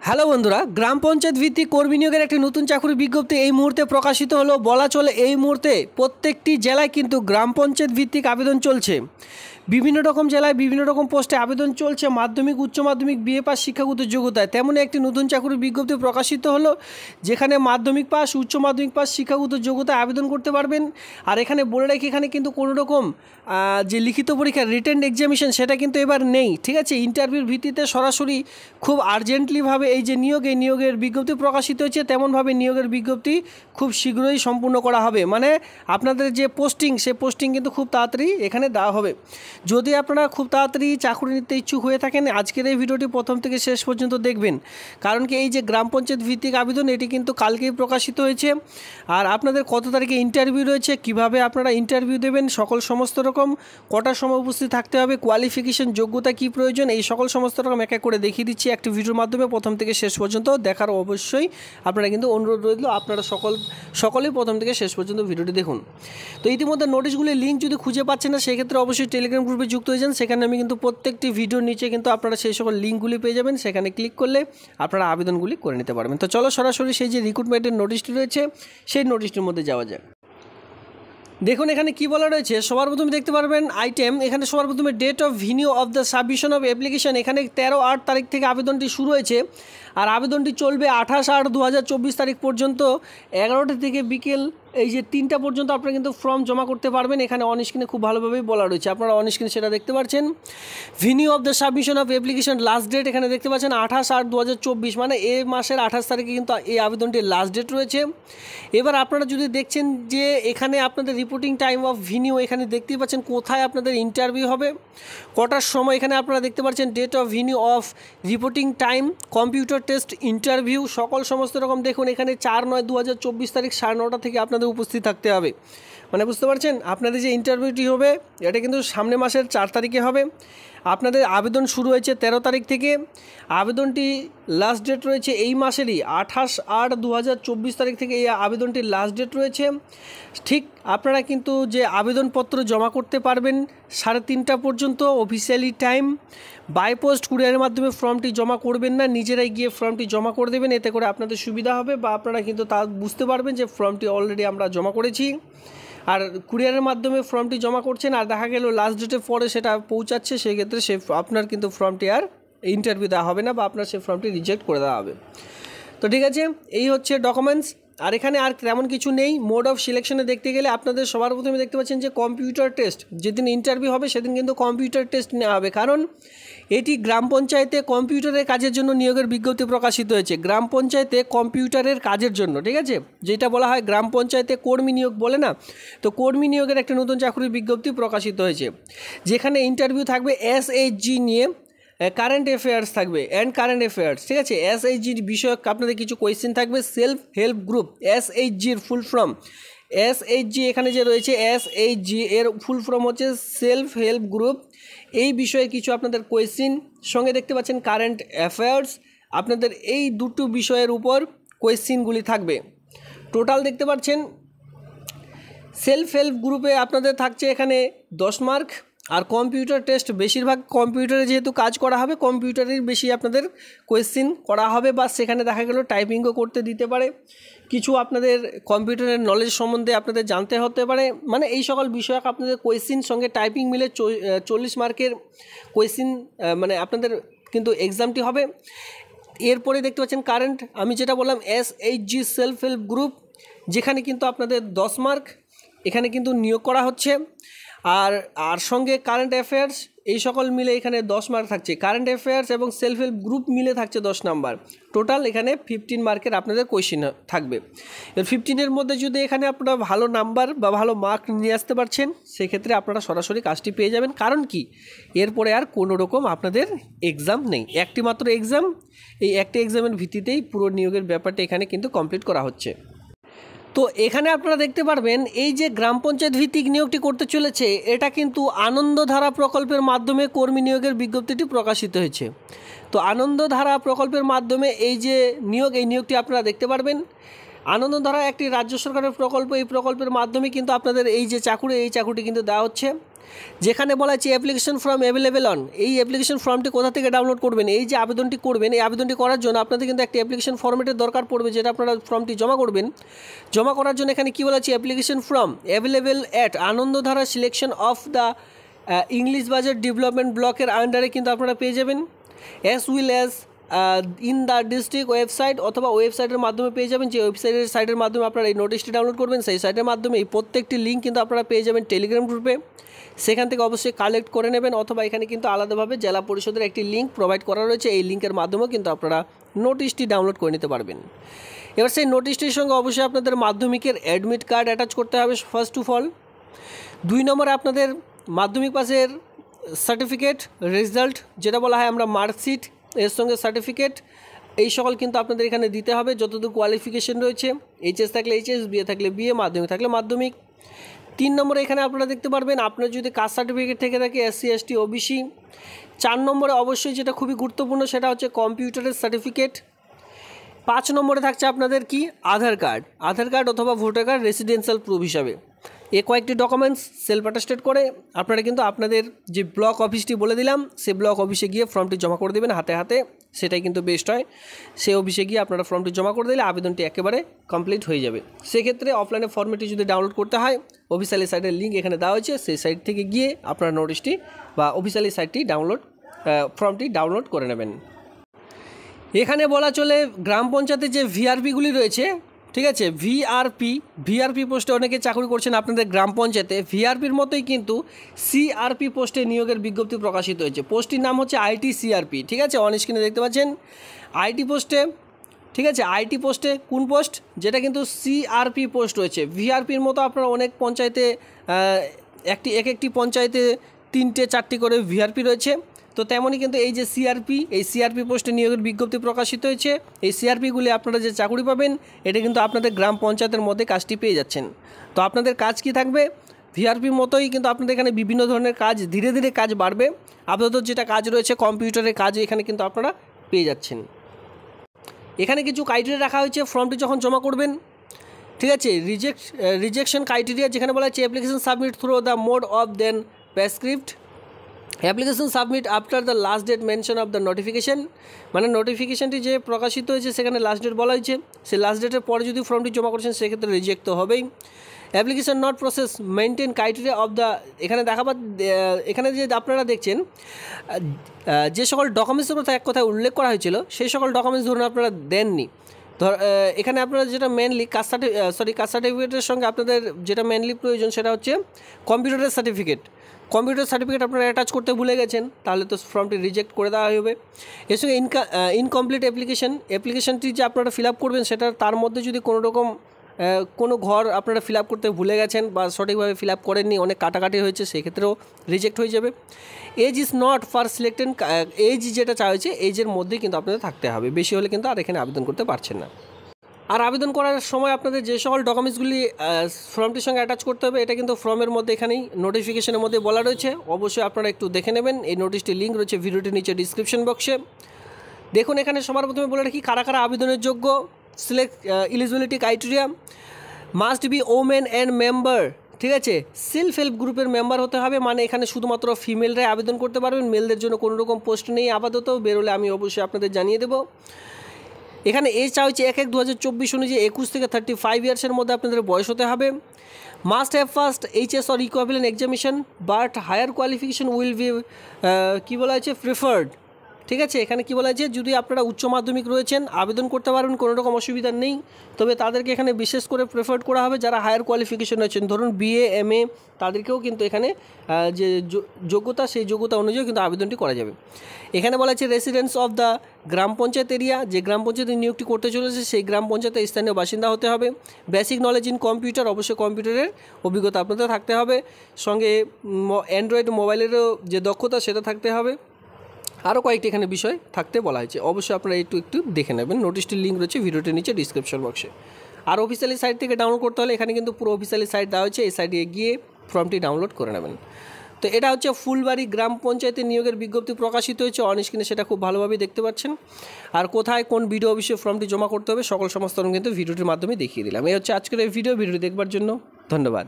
Hello বন্ধুরা, গ্রাম পঞ্চায়েত ভিত্তিক কর্মী নিয়োগের একটি নতুন চাকরি বিজ্ঞপ্তি এই মুহূর্তে প্রকাশিত হলো। বলা চলে এই মুহূর্তে প্রত্যেকটি জেলায় কিন্তু গ্রাম পঞ্চায়েত ভিত্তিক আবেদন চলছে। বিভিন্ন রকম জেলায় বিভিন্ন রকম পোস্টে আবেদন চলছে। মাধ্যমিক, উচ্চ মাধ্যমিক, বিএ পাস শিক্ষাগত যোগ্যতায় তেমনই একটি নতুন চাকরি বিজ্ঞপ্তি প্রকাশিত হলো, যেখানে মাধ্যমিক পাস, উচ্চ মাধ্যমিক পাস শিক্ষাগত যোগ্যতায় আবেদন করতে পারবেন। আর এখানে বলে রাখি, এখানে কিন্তু কোনো রকম যে লিখিত পরীক্ষা রিটেন এক্সামিনেশন সেটা কিন্তু এবার নেই, ঠিক আছে। ইন্টারভিউর ভিত্তিতে সরাসরি খুব আর্জেন্টলিভাবে এই যে নিয়োগের বিজ্ঞপ্তি প্রকাশিত হয়েছে, তেমনভাবে নিয়োগের বিজ্ঞপ্তি খুব শীঘ্রই সম্পূর্ণ করা হবে। মানে আপনাদের যে পোস্টিং, সে পোস্টিং কিন্তু খুব তাড়াতাড়ি এখানে দেওয়া হবে। যদি আপনারা খুব তাড়াতাড়ি চাকরি নিতে ইচ্ছুক হয়ে থাকেন, আজকের এই ভিডিওটি প্রথম থেকে শেষ পর্যন্ত দেখবেন। কারণ কি, এই যে গ্রাম পঞ্চায়েত ভিত্তিক আবেদন, এটি কিন্তু কালকেই প্রকাশিত হয়েছে। আর আপনাদের কত তারিখে ইন্টারভিউ রয়েছে, কিভাবে আপনারা ইন্টারভিউ দেবেন, সমস্ত রকম কটার সময় উপস্থিত থাকতে হবে, কোয়ালিফিকেশন যোগ্যতা কী প্রয়োজন, এই সমস্ত রকম এক এক করে দেখিয়ে দিচ্ছি একটি ভিডিওর মাধ্যমে। প্রথম থেকে শেষ পর্যন্ত দেখার অবশ্যই আপনারা কিন্তু অনুরোধ রইল, আপনারা সকলেই প্রথম থেকে শেষ পর্যন্ত ভিডিওটি দেখুন। তো ইতিমধ্যে নোটিশগুলির লিঙ্ক যদি খুঁজে পাচ্ছেন না, সেক্ষেত্রে অবশ্যই টেলিগ্রাম গ্রুপে যুক্ত হয়ে যান। সেখানে আমি কিন্তু প্রত্যেকটি ভিডিওর নিচে কিন্তু আপনারা সেই সকল লিঙ্কগুলি পেয়ে যাবেন। সেখানে ক্লিক করলে আপনারা আবেদনগুলি করে নিতে পারবেন। তো চলো সরাসরি সেই যে রিক্রুটমেন্টের নোটিশটি রয়েছে, সেই নোটিশটির মধ্যে যাওয়া যায়। দেখুন এখানে কি বলা রয়েছে। সবার প্রথমে দেখতে পারবেন আইটেম, এখানে সবার প্রথমে date of venue of the submission of application. এখানে 13/8 তারিখ থেকে আবেদনটি শুরু হয়েছে, আর আবেদনটি চলবে 28/8/2024 তারিখ পর্যন্ত। 11টা থেকে বিকেল এই যে 3টা পর্যন্ত আপনারা কিন্তু ফর্ম জমা করতে পারবেন। এখানে অন স্ক্রিনে খুব ভালোভাবেই বলা রয়েছে, আপনারা অন স্ক্রিনে সেটা দেখতে পাচ্ছেন। Venue of the submission of application last date এখানে দেখতে পাচ্ছেন 28/8/2024, মানে এই মাসের 28 তারিখে কিন্তু এই আবেদনটির লাস্ট ডেট রয়েছে। এবার আপনারা যদি দেখছেন যে এখানে আপনাদের রিপোর্টিং টাইম অফ ভিনিউ, এখানে দেখতেই পাচ্ছেন কোথায় আপনাদের ইন্টারভিউ হবে, কটার সময়। এখানে আপনারা দেখতে পাচ্ছেন date of venue of reporting time, computer test, interview, সমস্ত রকম। দেখুন এখানে 4/9/2024 তারিখ 9:30 থেকে আপনাদের উপস্থিত থাকতে হবে। মানে বুঝতে পারছেন, আপনাদের যে ইন্টারভিউটি হবে এটা কিন্তু সামনে মাসের 4 তারিখে হবে। আপনাদের আবেদন শুরু হয়েছে 13 তারিখ থেকে। আবেদনটি লাস্ট ডেট রয়েছে এই মাসেরই 28/8/2024 তারিখ থেকে এই আবেদনটির লাস্ট ডেট রয়েছে। ঠিক আপনারা কিন্তু যে আবেদনপত্র জমা করতে পারবেন 3:30 পর্যন্ত অফিসিয়ালি টাইম। বাই পোস্ট কুরিয়ারের মাধ্যমে ফর্মটি জমা করবেন না, নিজেরাই গিয়ে ফর্মটি জমা করে দেবেন। এতে করে আপনাদের সুবিধা হবে, বা আপনারা কিন্তু তা বুঝতে পারবেন যে ফর্মটি অলরেডি আমরা জমা করেছি। আর কুরিয়ারের মাধ্যমে ফর্মটি জমা করছেন, আর দেখা গেল লাস্ট ডেটের পরে সেটা পৌঁছাচ্ছে, সেক্ষেত্রে আপনার কিন্তু ফর্মটি আর ইন্টারভিউ দেওয়া হবে না, বা আপনার সেই ফর্মটি রিজেক্ট করে দেওয়া হবে। তো ঠিক আছে, এই হচ্ছে ডকুমেন্টস। আর এখানে আর তেমন কিছু নেই। মোড অফ সিলেকশনে দেখতে গেলে আপনাদের সবার প্রথমে দেখতে পাচ্ছেন যে কম্পিউটার টেস্ট। যেদিন ইন্টারভিউ হবে সেদিন কিন্তু কম্পিউটার টেস্ট নেওয়া হবে, কারণ এটি গ্রাম পঞ্চায়েতে কম্পিউটারের কাজের জন্য নিয়োগের বিজ্ঞপ্তি প্রকাশিত হয়েছে। গ্রাম পঞ্চায়েতে কম্পিউটারের কাজের জন্য, ঠিক আছে, যেটা বলা হয় গ্রাম পঞ্চায়েতে কর্মী নিয়োগ বলে না, তো কর্মী নিয়োগের একটা নতুন চাকরির বিজ্ঞপ্তি প্রকাশিত হয়েছে, যেখানে ইন্টারভিউ থাকবে SHG নিয়ে, কারেন্ট অ্যাফেয়ার্স থাকবে অ্যান্ড কারেন্ট অ্যাফেয়ার্স, ঠিক আছে। SHGর বিষয়ক আপনাদের কিছু কোয়েশ্চেন থাকবে। সেলফ হেল্প গ্রুপ, SHGর ফুল ফর্ম, SHG এখানে যে রয়েছে SHG এর ফুল ফর্ম হচ্ছে সেলফ হেল্প গ্রুপ। এই বিষয়ে কিছু আপনাদের কোয়েশ্চেন, সঙ্গে দেখতে পাচ্ছেন কারেন্ট অ্যাফেয়ার্স। আপনাদের এই দুটো বিষয়ের উপর কোয়েশ্চেনগুলি থাকবে। টোটাল দেখতে পাচ্ছেন সেলফ হেল্প গ্রুপে আপনাদের থাকছে এখানে 10 মার্ক। আর কম্পিউটার টেস্ট, বেশিরভাগ কম্পিউটারে যেহেতু কাজ করা হবে, কম্পিউটারের বেশি আপনাদের কোয়েশ্চেন করা হবে, বা সেখানে দেখা গেল টাইপিংও করতে দিতে পারে। কিছু আপনাদের কম্পিউটারের নলেজ সম্বন্ধে আপনাদের জানতে হতে পারে। মানে এই সকল বিষয়ক আপনাদের কোয়েশ্চেন সঙ্গে টাইপিং মিলে 40 মার্কের কোয়েশ্চেন মানে আপনাদের কিন্তু এক্সামটি হবে। এরপরে দেখতে পাচ্ছেন কারেন্ট, আমি যেটা বললাম SHG সেলফ হেল্প গ্রুপ, যেখানে কিন্তু আপনাদের 10 মার্ক এখানে কিন্তু নিয়োগ করা হচ্ছে। আর সঙ্গে কারেন্ট অ্যাফেয়ার্স, এই সকল মিলে এখানে 10 মার্ক থাকছে। কারেন্ট অ্যাফেয়ার্স এবং সেলফ হেল্প গ্রুপ মিলে থাকছে 10 নাম্বার। টোটাল এখানে 15 মার্কের আপনাদের কোয়েশ্চেন থাকবে। এর 15-এর মধ্যে যদি এখানে আপনারা ভালো নাম্বার বা ভালো মার্ক নিয়ে আসতে পারছেন, সেক্ষেত্রে আপনারা সরাসরি কাজটি পেয়ে যাবেন। কারণ কি, এরপরে আর কোনো রকম আপনাদের এক্সাম নেই, একটি মাত্র এক্সাম। এই একটি এক্সামের ভিত্তিতেই পুরো নিয়োগের ব্যাপারটা এখানে কিন্তু কমপ্লিট করা হচ্ছে। তো এখানে আপনারা দেখতে পারবেন এই যে গ্রাম পঞ্চায়েত ভিত্তিক নিয়োগটি করতে চলেছে, এটা কিন্তু আনন্দধারা প্রকল্পের মাধ্যমে কর্মী নিয়োগের বিজ্ঞপ্তিটি প্রকাশিত হয়েছে। তো আনন্দধারা প্রকল্পের মাধ্যমে এই যে নিয়োগ, এই নিয়োগটি আপনারা দেখতে পারবেন। আনন্দধারা একটি রাজ্য সরকারের প্রকল্প। এই প্রকল্পের মাধ্যমে কিন্তু আপনাদের এই যে চাকুরি, এই চাকুরিটি কিন্তু দেওয়া হচ্ছে। যেখানে বলা আছে অ্যাপ্লিকেশন ফর্ম অ্যাভেলেবেল অন, এই অ্যাপ্লিকেশন ফর্মটি কোথা থেকে ডাউনলোড করবেন? এই যে আবেদনটি করবেন, এই আবেদনটি করার জন্য আপনাদের কিন্তু একটি অ্যাপ্লিকেশন ফর্মেটের দরকার পড়বে, যেটা আপনারা ফর্মটি জমা করবেন। জমা করার জন্য এখানে কী বলা আছে, application form available at Anandadhara selection of the English বাজার ডেভেলপমেন্ট ব্লকের আন্ডারে কিন্তু আপনারা পেয়ে যাবেন, as will as in the district website, অথবা ওয়েবসাইটের মাধ্যমে পেয়ে যাবেন। যে সাইটের মাধ্যমে আপনারা এই নোটিশটি ডাউনলোড করবেন, সেই সাইটের মাধ্যমে এই প্রত্যেকটি লিঙ্ক কিন্তু আপনারা পেয়ে যাবেন টেলিগ্রাম গ্রুপে। সেখান থেকে অবশ্যই কালেক্ট করে নেবেন, অথবা এখানে কিন্তু আলাদাভাবে জেলা পরিষদের একটি লিঙ্ক প্রোভাইড করা রয়েছে, এই লিঙ্কের মাধ্যমেও কিন্তু আপনারা নোটিশটি ডাউনলোড করে নিতে পারবেন। এবার সেই নোটিশটির সঙ্গে অবশ্যই আপনাদের মাধ্যমিকের অ্যাডমিট কার্ড অ্যাটাচ করতে হবে ফার্স্ট অফ অল। 2 নম্বরে আপনাদের মাধ্যমিক পাসের সার্টিফিকেট, রেজাল্ট যেটা বলা হয় আমরা মার্কশিট, এর সঙ্গে সার্টিফিকেট, এই সকল কিন্তু আপনাদের এখানে দিতে হবে যতদূর কোয়ালিফিকেশন রয়েছে। এইচএস থাকলে এইচএস, বিএ থাকলে বিএ, মাধ্যমিক থাকলে মাধ্যমিক। 3 নম্বরে এখানে আপনারা দেখতে পারবেন আপনার যদি কাস্ট সার্টিফিকেট থেকে থাকে, এসসি এসটি ওবিসি। 4 নম্বরে অবশ্যই যেটা খুবই গুরুত্বপূর্ণ সেটা হচ্ছে কম্পিউটারের সার্টিফিকেট। 5 নম্বরে থাকছে আপনাদের কি, আধার কার্ড অথবা ভোটার কার্ড রেসিডেন্সিয়াল প্রুফ হিসাবে। এই কয়েকটি ডকুমেন্টস সেলফ অ্যাটাস্টেড করে আপনারা কিন্তু আপনাদের যে ব্লক অফিসটি বলে দিলাম, সেই ব্লক অফিসে গিয়ে ফর্মটি জমা করে দেবেন হাতে, সেটাই কিন্তু বেস্ট হয়। সেই অফিসে গিয়ে আপনারা ফর্মটি জমা করে দিলে আবেদনটি একেবারে কমপ্লিট হয়ে যাবে। সেক্ষেত্রে অফলাইনে ফর্মটি যদি ডাউনলোড করতে হয়, অফিসিয়ালি সাইটের লিঙ্ক এখানে দেওয়া হয়েছে, সেই সাইট থেকে গিয়ে আপনারা নোটিশটি বা অফিসিয়ালি সাইটটি ফর্মটি ডাউনলোড করে নেবেন। এখানে বলা চলে গ্রাম পঞ্চায়েতের যে ভিআরপিগুলি রয়েছে, ঠিক আছে, ভিআরপি পোস্টে অনেকে চাকরি করছেন আপনাদের গ্রাম পঞ্চায়েতে। ভিআরপির মতোই কিন্তু সিআরপি পোস্টে নিয়োগের বিজ্ঞপ্তি প্রকাশিত হয়েছে। পোস্টটির নাম হচ্ছে আইটি সিআরপি, ঠিক আছে, অন স্ক্রিনে দেখতে পাচ্ছেন আইটি পোস্টে, ঠিক আছে। আইটি পোস্টে কোন পোস্ট, যেটা কিন্তু সিআরপি পোস্ট রয়েছে। ভিআরপির মতো আপনারা অনেক পঞ্চায়েতে একটি পঞ্চায়েতে 3টে 4টি করে ভিআরপি রয়েছে, তো তেমনই কিন্তু এই যে এই সিআরপি পোস্টে নিয়োগের বিজ্ঞপ্তি প্রকাশিত হয়েছে। এই সিআরপিগুলি আপনারা যে চাকরি পাবেন, এটা কিন্তু আপনাদের গ্রাম পঞ্চায়েতের মধ্যে কাজটি পেয়ে যাচ্ছেন। তো আপনাদের কাজ কি থাকবে, ভিআরপির মতোই কিন্তু আপনাদের এখানে বিভিন্ন ধরনের কাজ, ধীরে ধীরে কাজ বাড়বে। আপাতত যেটা কাজ রয়েছে কম্পিউটারের কাজ, এখানে কিন্তু আপনারা পেয়ে যাচ্ছেন। এখানে কিছু ক্রাইটেরিয়া রাখা হয়েছে ফর্মটি যখন জমা করবেন, ঠিক আছে। রিজেকশন ক্রাইটেরিয়া, যেখানে বলা হচ্ছে application submit through the mode of then prescribed, application submit after the last date mention of the notification, মানে নোটিফিকেশনটি যে প্রকাশিত হয়েছে সেখানে লাস্ট ডেট বলা হয়েছে, সেই লাস্ট ডেটের পরে যদি ফর্মটি জমা করছেন সেক্ষেত্রে রিজেক্ট তো হবেই। Application not process maintain criteria of the, এখানে যে আপনারা দেখছেন যে সকল ডকুমেন্টসের কথা এক কথায় উল্লেখ করা হয়েছিল, সেই সকল ডকুমেন্টস ধরুন আপনারা দেননি। এখানে আপনারা যেটা মেনলি কাস্ট সার্টিফিকেটের সঙ্গে আপনাদের যেটা মেনলি প্রয়োজন সেটা হচ্ছে কম্পিউটার সার্টিফিকেট আপনারা অ্যাটাচ করতে ভুলে গেছেন, তাহলে তো ফর্মটি রিজেক্ট করে দেওয়া হবে। এর সঙ্গে ইনকমপ্লিট অ্যাপ্লিকেশনটি যে আপনারা ফিল আপ করবেন, সেটা তার মধ্যে যদি কোনো ঘর আপনারা ফিল আপ করতে ভুলে গেছেন বা সঠিকভাবে ফিল আপ করেননি, অনেক কাটাকাটি হয়েছে, সেক্ষেত্রেও রিজেক্ট হয়ে যাবে। As is not for selected, as যেটা চাওয়া হয়েছে এজের মধ্যেই কিন্তু আপনাদের থাকতে হবে, বেশি হলে কিন্তু আর এখানে আবেদন করতে পারছেন না। আর আবেদন করার সময় আপনাদের যে সকল ডকুমেন্টসগুলি ফর্মটির সঙ্গে অ্যাটাচ করতে হবে, এটা কিন্তু ফর্মের মধ্যে এখানেই নোটিফিকেশনের মধ্যে বলা রয়েছে, অবশ্যই আপনারা একটু দেখে নেবেন। এই নোটিশটির লিঙ্ক রয়েছে ভিডিওটির নিচে ডিসক্রিপশন বক্সে। দেখুন এখানে সবার প্রথমে বলে রাখি কারা কারা আবেদনের যোগ্য। Eligibility criteria must be women and member, ঠিক আছে, সেলফ হেল্প গ্রুপের মেম্বার হতে হবে, মানে এখানে শুধুমাত্র ফিমেলরাই আবেদন করতে পারবেন, মেলদের জন্য কোনো রকম পোস্ট নেই আপাতত, বেরোলে আমি অবশ্যই আপনাদের জানিয়ে দেবো। এখানে এজ চা হচ্ছে 1/1/2024 অনুযায়ী 21 থেকে 35 ইয়ার্সের মধ্যে আপনাদের বয়স হতে হবে। Must have first HS or equivalent examination but higher qualification will be কী বলা হয়েছে প্রিফার্ড, ঠিক আছে। এখানে কী বলা হয়েছে, যদি আপনারা উচ্চ মাধ্যমিক রয়েছেন আবেদন করতে পারবেন, কোনো রকম অসুবিধা নেই, তবে তাদেরকে এখানে বিশেষ করে প্রেফার্ড করা হবে যারা হায়ার কোয়ালিফিকেশন রয়েছেন, ধরুন বিএ এমএ, তাদেরকেও কিন্তু এখানে যে যোগ্যতা, সেই যোগ্যতা অনুযায়ী কিন্তু আবেদনটি করা যাবে। এখানে বলা হচ্ছে residence of the gram panchayat area, যে গ্রাম পঞ্চায়েতে নিয়োগটি করতে চলেছে সেই গ্রাম পঞ্চায়েতের স্থানীয় বাসিন্দা হতে হবে। বেসিক নলেজ ইন কম্পিউটার, অবশ্যই কম্পিউটারের অভিজ্ঞতা আপনাদের থাকতে হবে, সঙ্গে অ্যান্ড্রয়েড মোবাইলেরও যে দক্ষতা সেটা থাকতে হবে। আরও কয়েকটি এখানে বিষয় থাকতে বলা হয়েছে, অবশ্যই আপনারা একটু দেখে নেবেন। নোটিশটির লিঙ্ক রয়েছে ভিডিওটির নিচে ডিসক্রিপশন বক্সে। আর অফিসিয়ালি সাইট থেকে ডাউনলোড করতে হলে এখানে কিন্তু পুরো অফিসিয়ালি সাইট দেওয়া হয়েছে, এই সাইটে গিয়ে ফর্মটি ডাউনলোড করে নেবেন। তো এটা হচ্ছে ফুলবাড়ি গ্রাম পঞ্চায়েতের নিয়োগের বিজ্ঞপ্তি প্রকাশিত হয়েছে, অন স্ক্রিনে সেটা খুব ভালোভাবেই দেখতে পাচ্ছেন। আর কোথায় কোন ভিডিও অফিসে ফর্মটি জমা করতে হবে সকল সমস্ত কিন্তু ভিডিওটির মাধ্যমে দেখিয়ে দিলাম। এই হচ্ছে আজকের এই ভিডিওটি দেখবার জন্য ধন্যবাদ।